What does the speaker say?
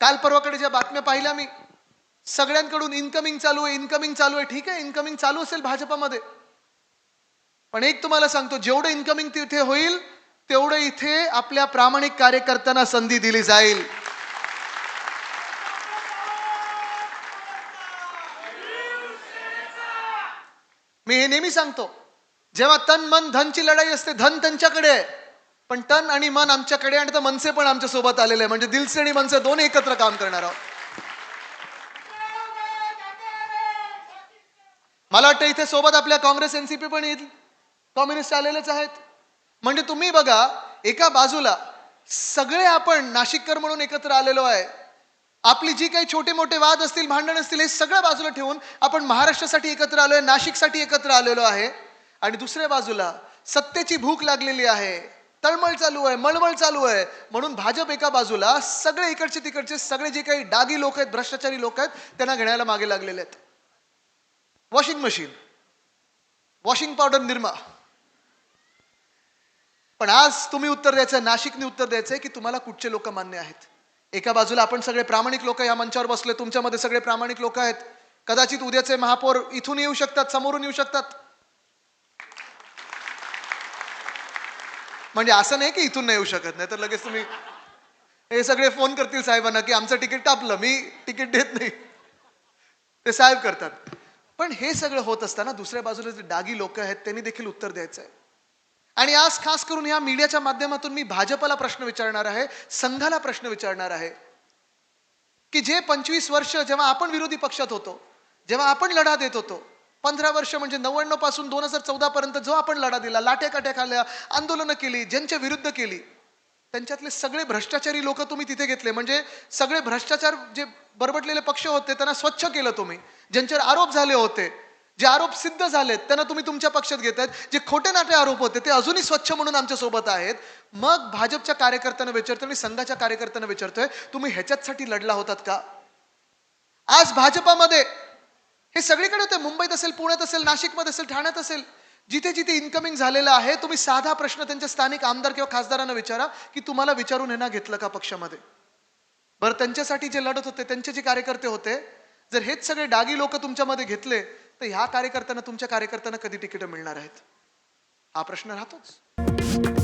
काल परवाकडे ज्या बातम्या पाहिल्या मी, सगळ्यांकडून इन्कमिंग चालू आहे, इन्कमिंग चालू आहे. ठीक आहे, इन्कमिंग चालू असेल भाजपामध्ये, पण एक तुम्हाला सांगतो, जेवढं इन्कमिंग तिथे होईल तेवढं इथे आपल्या प्रामाणिक कार्यकर्त्यांना संधी दिली जाईल. मी हे नेहमी सांगतो, जेव्हा तन मन धनची लढाई असते, धन त्यांच्याकडे आहे, पण तन आणि मन आमच्याकडे, आणि तर मनसे पण आमच्या सोबत आलेले आहे. म्हणजे दिलसे आणि मनसे दोन्ही एकत्र काम करणार आहोत. मला वाटतं इथे सोबत आपल्या काँग्रेस एनसीपी पण येईल, कम्युनिस्ट आलेलेच आहेत. म्हणजे तुम्ही बघा, एका बाजूला सगळे आपण नाशिककर म्हणून एकत्र आलेलो आहे. आपली जी काही छोटे मोठे वाद असतील, भांडण असतील, हे सगळं बाजूला ठेवून आपण महाराष्ट्रासाठी एकत्र आलोय, नाशिकसाठी एकत्र आलेलो आहे. आणि दुसऱ्या बाजूला सत्तेची भूक लागलेली आहे, तळमळ चालू आहे, मळमळ चालू आहे. म्हणून भाजप एका बाजूला, सगळे इकडचे तिकडचे सगळे जे काही डागी लोक आहेत, भ्रष्टाचारी लोक आहेत, त्यांना घेण्याला मागे लागलेले आहेत. Washing machine, washing powder Nirma. पण आज तुम्ही उत्तर द्यायचं, नाशिकने उत्तर द्यायचंय की तुम्हाला कुठचे लोक मान्य आहेत. एका बाजूला आपण सगळे प्रामाणिक लोक या मंचावर बसले, तुमच्यामध्ये सगळे प्रामाणिक लोक आहेत. कदाचित उद्याचे महापौर इथून येऊ शकतात, समोरून येऊ शकतात. म्हणजे असं नाही की इथून नाही येऊ शकत, नाही तर लगेच तुम्ही हे सगळे फोन करतील साहेबांना की आमचं तिकीट टापलं, मी तिकीट देत नाही, ते साहेब करतात. पण हे सगळं होत असताना दुसऱ्या बाजूला जे डागी लोक आहेत त्यांनी देखील उत्तर द्यायचं आहे. आणि आज खास करून या मीडियाच्या माध्यमातून मी भाजपला प्रश्न विचारणार आहे, संघाला प्रश्न विचारणार आहे, की जे 25 वर्ष जेव्हा आपण विरोधी पक्षात होतो, जेव्हा आपण लढा देत होतो, 15 वर्ष म्हणजे 99 पासून 2014 पर्यंत जो आपण लढा दिला, लाट्या काट्या खाल्ल्या, आंदोलनं केली, ज्यांच्या विरुद्ध केली, त्यांच्यातले सगळे भ्रष्टाचारी लोक तुम्ही तिथे घेतले. म्हणजे सगळे भ्रष्टाचार जे बरबटलेले पक्ष होते त्यांना स्वच्छ केलं तुम्ही. ज्यांच्यावर आरोप झाले होते, जे आरोप सिद्ध झालेत, त्यांना तुम्ही तुमच्या पक्षात घेतायत. जे खोटे नाटे आरोप होते ते अजूनही स्वच्छ म्हणून आमच्या सोबत आहेत. मग भाजपच्या कार्यकर्त्यांना विचारतोय, मी संघाच्या कार्यकर्त्यांना विचारतोय, तुम्ही ह्याच्यासाठी लढला होतात का? आज भाजपामध्ये हे सगळीकडे होते, मुंबईत असेल, पुण्यात असेल, नाशिकमध्ये असेल, ठाण्यात असेल, जिथे जिथे इन्कमिंग झालेलं आहे, तुम्ही साधा प्रश्न त्यांच्या स्थानिक आमदार किंवा खासदारांना विचारा की तुम्हाला विचारून हे ना घेतलं का पक्षामध्ये. बरं, त्यांच्यासाठी जे लढत होते, त्यांचे जे कार्यकर्ते होते, जर हेच सगळे डागी लोक तुमच्यामध्ये घेतले, तर ह्या कार्यकर्त्यांना, तुमच्या कार्यकर्त्यांना कधी तिकीट मिळणार आहेत? हा प्रश्न राहतोच.